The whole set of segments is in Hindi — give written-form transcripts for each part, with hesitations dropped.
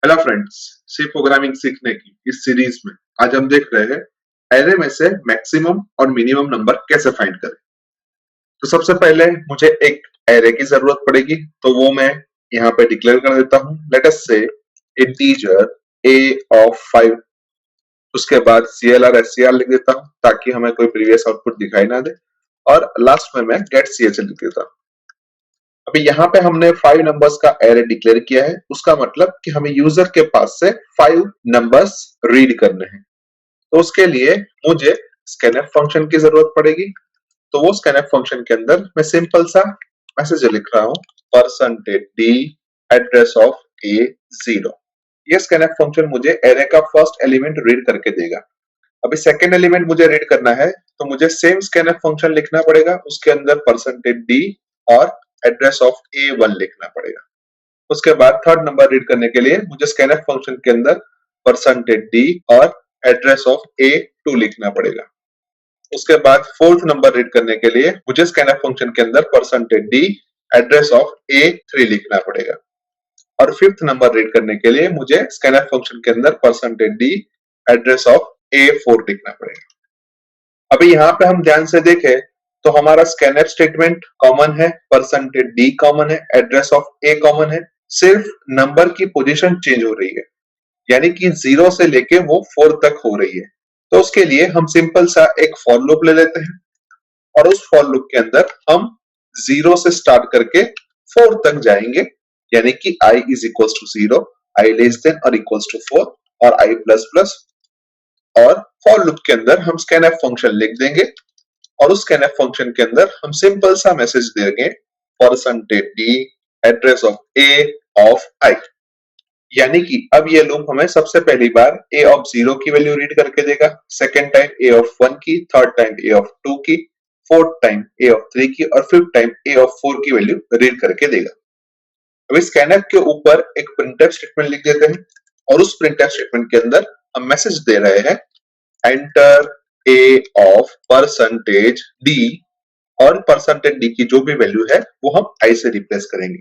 हेलो फ्रेंड्स, सी प्रोग्रामिंग सीखने की इस सीरीज में आज हम देख रहे हैं एरे में से मैक्सिमम और मिनिमम नंबर कैसे फाइंड करें। तो सबसे पहले मुझे एक एरे की जरूरत पड़ेगी, तो वो मैं यहाँ पे डिक्लेयर कर देता हूँ। लेट अस से इंटीजर a ऑफ 5। उसके बाद CLR SCR लिख देता हूँ ताकि हमें कोई प्रीवियस आउटपुट दिखाई ना दे, और लास्ट में मैं गेट CHL लिख देता हूँ। अभी यहाँ पे हमने 5 नंबर्स का एरे डिक्लेयर किया है, उसका मतलब कि हमें यूजर के पास से 5 नंबर्स रीड करने हैं। तो उसके लिए मुझे स्कैनफ फंक्शन की जरूरत पड़ेगी। तो वो स्कैनफ फंक्शन के अंदर मैं सिंपल सा मैसेज लिख रहा हूँ, %d एड्रेस ऑफ A0। ये स्कैनफ फंक्शन मुझे एरे का फर्स्ट एलिमेंट रीड करके देगा। अभी सेकेंड एलिमेंट मुझे रीड करना है, तो मुझे सेम स्कैनफ फंक्शन लिखना पड़ेगा, उसके अंदर %d और एड्रेस ऑफ A1 लिखना पड़ेगा। उसके बाद थर्ड नंबर रीड करने के लिए मुझे स्कैनफ फंक्शन के अंदर %d और एड्रेस ऑफ A2 लिखना पड़ेगा। उसके बाद फोर्थ नंबर रीड करने के लिए मुझे स्कैनफ फंक्शन के अंदर %d एड्रेस ऑफ A3 लिखना पड़ेगा। और फिफ्थ नंबर रीड करने के लिए मुझे स्कैनफ फंक्शन के अंदर %d एड्रेस ऑफ A4 लिखना पड़ेगा। अभी यहाँ पे हम ध्यान से देखें तो हमारा स्कैनफ स्टेटमेंट कॉमन है, %d कॉमन है, एड्रेस ऑफ A कॉमन है, सिर्फ नंबर की पोजीशन चेंज हो रही है, यानी कि 0 से लेके वो 4 तक हो रही है। तो उसके लिए हम सिंपल सा एक फॉर लूप ले लेते हैं, और उस फॉर लूप के अंदर हम 0 से स्टार्ट करके 4 तक जाएंगे, यानी कि i is equals to 0, i less than और इक्वल्स टू 4 और i प्लस प्लस। और फॉर लूप के अंदर हम स्कैनफ फंक्शन लिख देंगे, और उस स्कैनफ फंक्शन के अंदर हम सिंपल सा मैसेज देंगे, %d address of A of i। यानी कि अब ये लूप हमें सबसे पहली बार A ऑफ 0 की वैल्यू रीड करके देगा, सेकंड टाइम A ऑफ 1 की, थर्ड टाइम A ऑफ 2 की, फोर्थ टाइम A ऑफ 3 की, और फिफ्थ टाइम A ऑफ 4 की वैल्यू रीड करके देगा। अब इस स्कैनफ के ऊपर एक प्रिंटफ स्टेटमेंट लिख देते हैं, और उस प्रिंटफ स्टेटमेंट के अंदर हम मैसेज दे रहे हैं, एंटर A ऑफ %d, और %d की जो भी वैल्यू है वो हम i से रिप्लेस करेंगे।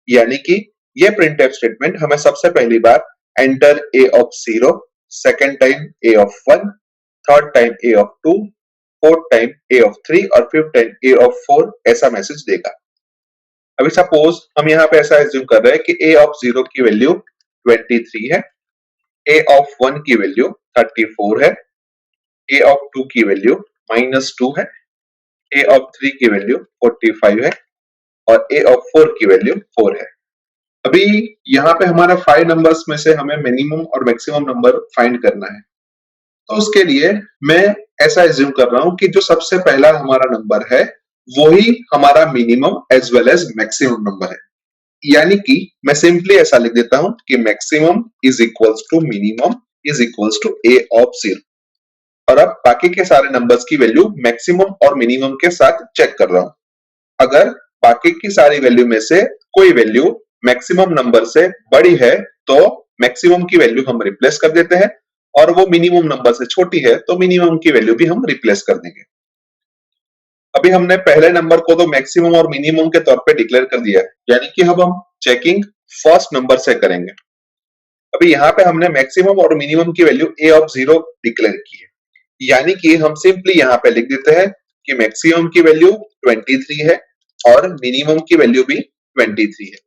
यानी कि ये प्रिंटफ स्टेटमेंट हमें सबसे पहली बार enter A of 0, second time A of 1, third time A of 2, fourth time A of 3 और फिफ्थ टाइम A ऑफ 4 ऐसा मैसेज देगा। अभी सपोज हम यहाँ पे ऐसा एज्यूम कर रहे हैं कि A ऑफ 0 की वैल्यू 23 है, A ऑफ 1 की वैल्यू 34 है, A ऑफ 2 की वैल्यू -2 है, A ऑफ 3 की वैल्यू 45 है, और A ऑफ 4 की वैल्यू 4 है। अभी यहाँ पे हमारा 5 नंबर्स में से हमें मिनिमम और मैक्सिमम नंबर फाइंड करना है। तो उसके लिए मैं ऐसा एज्यूम कर रहा हूं कि जो सबसे पहला हमारा नंबर है वो ही हमारा minimum as well as maximum number है। यानी कि मैं सिंपली ऐसा लिख देता हूं कि maximum is equals to minimum is equals to A of 0। और अब बाकी के सारे नंबर्स की वैल्यू मैक्सिमम और मिनिमम के साथ चेक कर रहा हूं। अगर बाकी की सारी वैल्यू में से कोई वैल्यू मैक्सिमम नंबर से बड़ी है तो मैक्सिमम की वैल्यू हम रिप्लेस कर देते हैं, और वो मिनिमम नंबर से छोटी है तो मिनिमम की वैल्यू भी हम रिप्लेस कर देंगे। अभी हमने पहले नंबर को तो मैक्सिमम और मिनिमम के तौर पे डिक्लेयर कर दिया है, यानी कि अब हम चेकिंग फर्स्ट नंबर से करेंगे। अभी यहाँ पे हमने मैक्सिमम और मिनिमम की वैल्यू A ऑफ 0 डिक्लेयर की है, यानी कि हम सिंपली यहाँ पे लिख देते हैं कि मैक्सिमम की वैल्यू 23 है और मिनिमम की वैल्यू भी 23 है।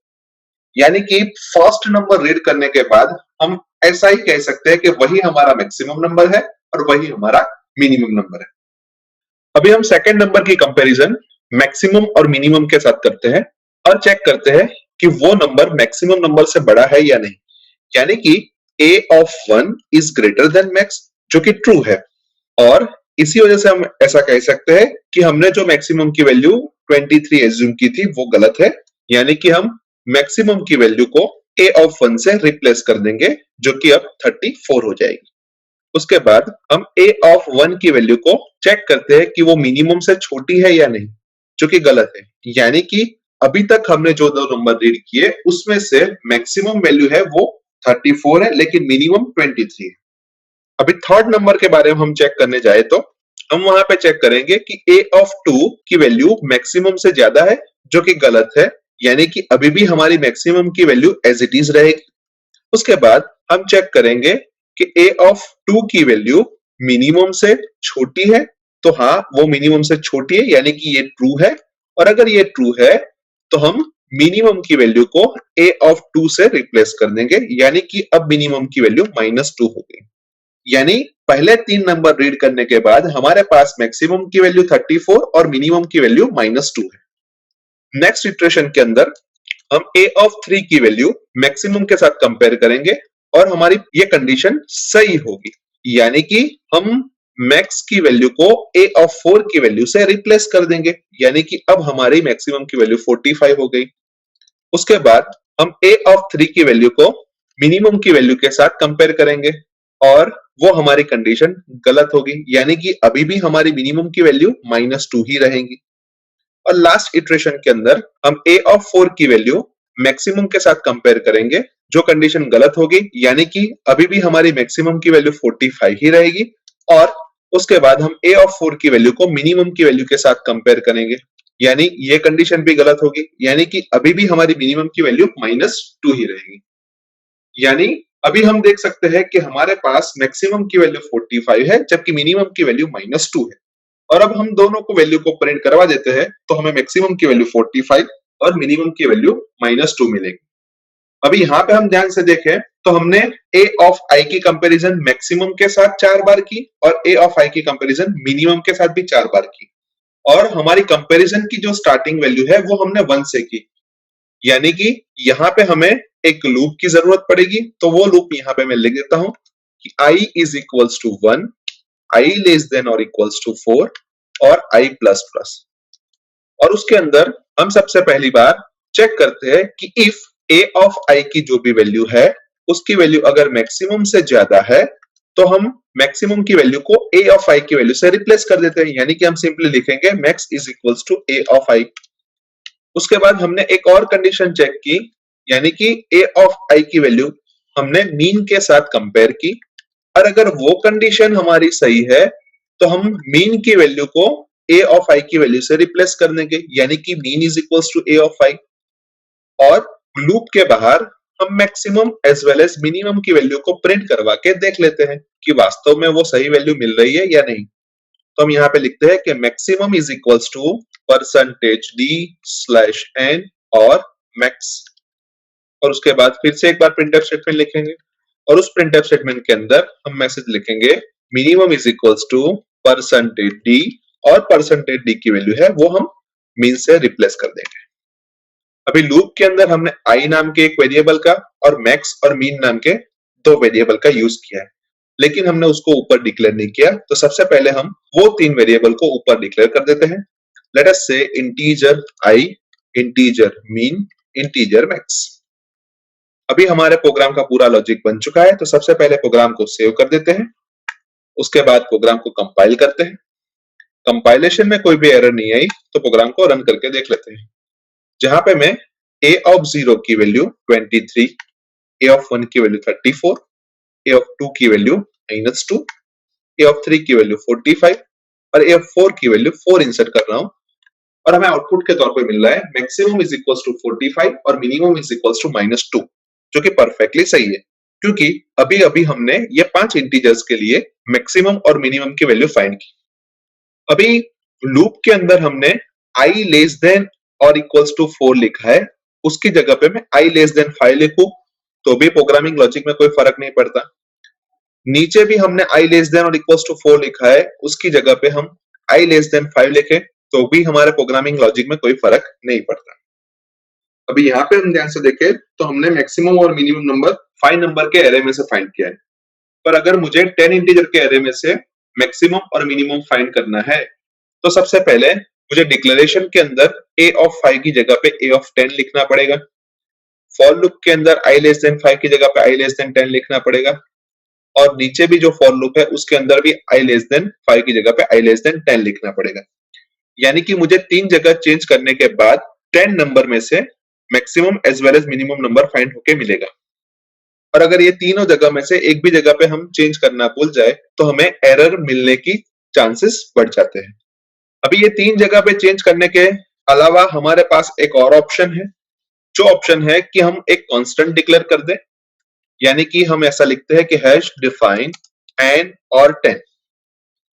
यानी कि फर्स्ट नंबर रीड करने के बाद हम ऐसा ही कह सकते हैं कि वही हमारा मैक्सिमम नंबर है और वही हमारा मिनिमम नंबर है। अभी हम सेकंड नंबर की कंपैरिजन मैक्सिमम और मिनिमम के साथ करते हैं, और चेक करते हैं कि वो नंबर मैक्सिमम नंबर से बड़ा है या नहीं। यानी कि A of 1 is greater than max, जो कि ट्रू है, और इसी वजह से हम ऐसा कह सकते हैं कि हमने जो मैक्सिमम की वैल्यू 23 एज्यूम की थी वो गलत है। यानी कि हम मैक्सिमम की वैल्यू को A ऑफ 1 से रिप्लेस कर देंगे, जो कि अब 34 हो जाएगी। उसके बाद हम A ऑफ 1 की वैल्यू को चेक करते हैं कि वो मिनिमम से छोटी है या नहीं, जो कि गलत है। यानी कि अभी तक हमने जो दो नंबर रीड किए उसमें से मैक्सिमम वैल्यू है वो 34 है, लेकिन मिनिमम 23 है। अभी थर्ड नंबर के बारे में हम चेक करने जाए तो हम वहां पे चेक करेंगे कि A ऑफ 2 की वैल्यू मैक्सिमम से ज्यादा है, जो कि गलत है। यानी कि अभी भी हमारी मैक्सिमम की वैल्यू एज इट इज रहेगी। उसके बाद हम चेक करेंगे कि a ऑफ 2 की वैल्यू मिनिमम से छोटी है, तो हाँ वो मिनिमम से छोटी है यानी कि ये ट्रू है, और अगर ये ट्रू है तो हम मिनिमम की वैल्यू को a ऑफ 2 से रिप्लेस कर देंगे, यानी कि अब मिनिमम की वैल्यू -2 हो गई। यानी पहले 3 नंबर रीड करने के बाद हमारे पास मैक्सिमम की वैल्यू 34 और मिनिमम की वैल्यू -2 है। नेक्स्ट इटरेशन के अंदर हम a ऑफ 3 की वैल्यू मैक्सिमम के साथ कंपेयर करेंगे और हमारी ये कंडीशन सही होगी, यानी कि हम मैक्स की वैल्यू को a ऑफ 4 की वैल्यू से रिप्लेस कर देंगे, यानी कि अब हमारी मैक्सिमम की वैल्यू 45 हो गई। उसके बाद हम a ऑफ 3 की वैल्यू को मिनिमम की वैल्यू के साथ कंपेयर करेंगे और वो हमारी कंडीशन गलत होगी, यानी कि अभी भी हमारी मिनिमम की वैल्यू -2 ही रहेगी। और लास्ट इटरेशन के अंदर हम a ऑफ 4 की वैल्यू मैक्सिमम के साथ कंपेयर करेंगे, जो कंडीशन गलत होगी, यानी कि अभी भी हमारी मैक्सिमम की वैल्यू 45 ही रहेगी। और उसके बाद हम a ऑफ 4 की वैल्यू को मिनिमम की वैल्यू के साथ कंपेयर करेंगे, यानी ये कंडीशन भी गलत होगी, यानी कि अभी भी हमारी मिनिमम की वैल्यू -2 ही रहेगी। यानी अभी हम देख सकते हैं कि हमारे पास मैक्सिमम की वैल्यू 45 है जबकि मिनिमम की वैल्यू -2 है। और अब हम दोनों को वैल्यू को प्रिंट करवा देते हैं तो हमें मैक्सिमम की वैल्यू 45 और मिनिमम की वैल्यू -2 मिलेगी। अभी यहाँ पे हम ध्यान से देखें तो हमने a ऑफ i की कंपैरिजन मैक्सिमम के साथ 4 बार की और a ऑफ i की कंपैरिजन मिनिमम के साथ भी 4 बार की, और हमारी कंपैरिजन की जो स्टार्टिंग वैल्यू है वो हमने 1 से की, यानी कि यहाँ पे हमें एक लूप की जरूरत पड़ेगी। तो वो लूप यहाँ पे मैं लिख देता हूं कि i is equals to 1, i less than और इक्वल्स टू 4 और i प्लस प्लस। और उसके अंदर हम सबसे पहली बार चेक करते हैं कि इफ a ऑफ i की जो भी वैल्यू है उसकी वैल्यू अगर मैक्सिमम से ज्यादा है तो हम मैक्सिमम की वैल्यू को a ऑफ i की वैल्यू से रिप्लेस कर देते हैं, यानी कि हम सिंपली लिखेंगे max is equals to a of i। उसके बाद हमने एक और कंडीशन चेक की, यानी कि a ऑफ i की वैल्यू हमने मीन के साथ कंपेयर की, और अगर वो कंडीशन हमारी सही है तो हम मीन की वैल्यू को a ऑफ i की वैल्यू से रिप्लेस कर देंगे, यानी कि min is equals to a of i। और लूप के बाहर हम maximum as well as minimum की वैल्यू को प्रिंट करवा के देख लेते हैं कि वास्तव में वो सही वैल्यू मिल रही है या नहीं। तो हम यहाँ पे लिखते हैं कि maximum is equals to percentage d slash n और मैक्स, और उसके बाद फिर से एक बार प्रिंटफ स्टेटमेंट लिखेंगे और उस प्रिंटफ स्टेटमेंट के अंदर हम मैसेज लिखेंगे minimum is equals to percentage d, और परसेंटेज d की वैल्यू है वो हम मीन से रिप्लेस कर देंगे। अभी लूप के अंदर हमने i नाम के एक वेरिएबल का और मैक्स और मीन नाम के दो वेरिएबल का यूज किया है, लेकिन हमने उसको ऊपर डिक्लेयर नहीं किया। तो सबसे पहले हम वो 3 वेरिएबल को ऊपर डिक्लेयर कर देते हैं। लेट अस से integer i, integer mean, integer max. अभी हमारे प्रोग्राम का पूरा लॉजिक बन चुका है, तो सबसे पहले प्रोग्राम को सेव कर देते हैं। उसके बाद प्रोग्राम को कंपाइल करते हैं। कंपाइलेशन में कोई भी एरर नहीं आई तो प्रोग्राम को रन करके देख लेते हैं, जहां पे मैं a ऑफ 0 की वैल्यू 23, a ऑफ 1 की वैल्यू 34, a ऑफ 2 की वैल्यू -2, a ऑफ 3 की वैल्यू 45 और a ऑफ 4 की वैल्यू 4 इंसर्ट कर रहा हूं, और हमें आउटपुट के तौर पे मिल रहा है मैक्सिमम इज इक्वल्स टू 45 और मिनिमम इज इक्वल्स टू -2, जो कि परफेक्टली सही है, क्योंकि अभी अभी हमने ये 5 इंटीजर्स के लिए मैक्सिमम और मिनिमम की वैल्यू फाइंड की। अभी लूप के अंदर हमने i लेस देन और इक्वल्स टू 4 लिखा है, उसकी जगह पे मैं i लेस देन 5 लिखूं तो भी प्रोग्रामिंग लॉजिक में कोई फर्क नहीं पड़ता। नीचे भी हमने i लेस देन और इक्वल्स टू 4 लिखा है, उसकी जगह पे हम i लेस देन 5 लिखें तो भी हमारे प्रोग्रामिंग लॉजिक में कोई फर्क नहीं पड़ता। अभी यहाँ पे हम ध्यान से देखें तो हमने मैक्सिमम और मिनिमम नंबर 5 नंबर के एरे में से फाइंड किया है, पर अगर मुझे 10 इंटीजर के एरे में से मैक्सिमम और मिनिमम फाइंड करना है तो सबसे पहले मुझे डिक्लेरेशन के अंदर a ऑफ 5 की जगह पे a ऑफ 10 लिखना पड़ेगा। फॉर लूप के अंदर i लेस देन 5 की जगह पे i लेस देन 10 लिखना पड़ेगा, और नीचे भी जो फॉर लूप है उसके अंदर भी i लेस देन 5 की जगह पे i लेस देन 10 लिखना पड़ेगा। यानी कि मुझे 3 जगह चेंज करने के बाद 10 नंबर में से maximum as well as minimum number find होके मिलेगा। और अगर ये तीनों जगह में से एक भी जगह पे हम चेंज करना भूल जाए तो हमें एरर मिलने की चांसेस बढ़ जाते हैं। अभी ये 3 जगह पे चेंज करने के अलावा हमारे पास एक और ऑप्शन है, जो ऑप्शन है कि हम एक कांस्टेंट डिक्लेयर कर दें। यानी कि हम ऐसा लिखते हैं कि हैश डिफाइन n और 10,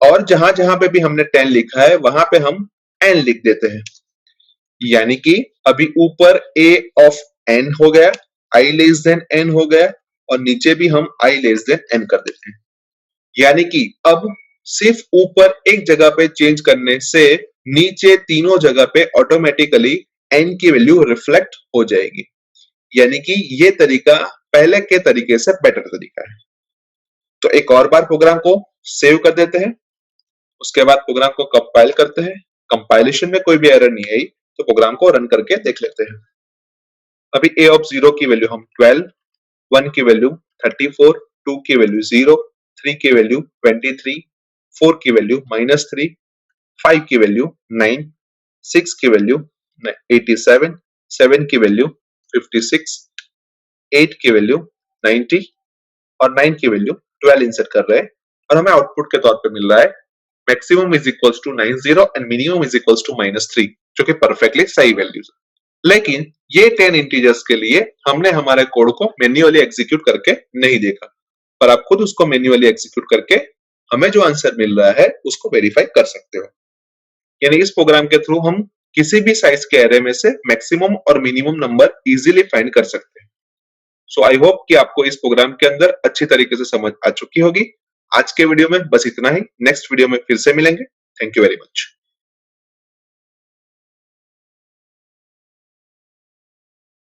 और जहां जहां पे भी हमने 10 लिखा है वहां पे हम n लिख देते हैं। यानी कि अभी ऊपर a ऑफ n हो गया, i लेस देन n हो गया, और नीचे भी हम i लेस देन n कर देते हैं। यानी कि अब सिर्फ ऊपर एक जगह पे चेंज करने से नीचे तीनों जगह पे ऑटोमेटिकली n की वैल्यू रिफ्लेक्ट हो जाएगी। यानी कि ये तरीका पहले के तरीके से बेटर तरीका है। तो एक और बार प्रोग्राम को सेव कर देते हैं, उसके बाद प्रोग्राम को कंपाइल करते हैं। कंपाइलेशन में कोई भी एरर नहीं आई तो प्रोग्राम को रन करके देख लेते हैं। अभी a ऑफ 0 की वैल्यू हम 12, 1 की वैल्यू 34, 2 की वैल्यू 0, 3 की वैल्यू 23, 4 की वैल्यू -3, 5 की वैल्यू 9, 6 की वैल्यू 87, 7 की वैल्यू 56, 8 की वैल्यू 90 और 9 की वैल्यू 12 इंसर्ट कर रहे हैं, और हमें आउटपुट के तौर पे मिल रहा है maximum is equals to 90 and minimum is equals to -3, जो कि परफेक्टली सही वैल्यूज है। लेकिन ये 10 इंटीजर्स के लिए हमने हमारे कोड को मैन्युअली एग्जीक्यूट करके नहीं देखा, पर आप खुद उसको मैन्युअली एग्जीक्यूट करके हमें जो आंसर मिल रहा है उसको वेरीफाई कर सकते हो। यानी इस प्रोग्राम के थ्रू हम किसी भी साइज के एरे में से मैक्सिमम और मिनिमम नंबर इजीली फाइंड कर सकते हैं। सो आई होप कि आपको इस प्रोग्राम के अंदर अच्छी तरीके से समझ आ चुकी होगी। आज के वीडियो में बस इतना ही। नेक्स्ट वीडियो में फिर से मिलेंगे। Thank you very much.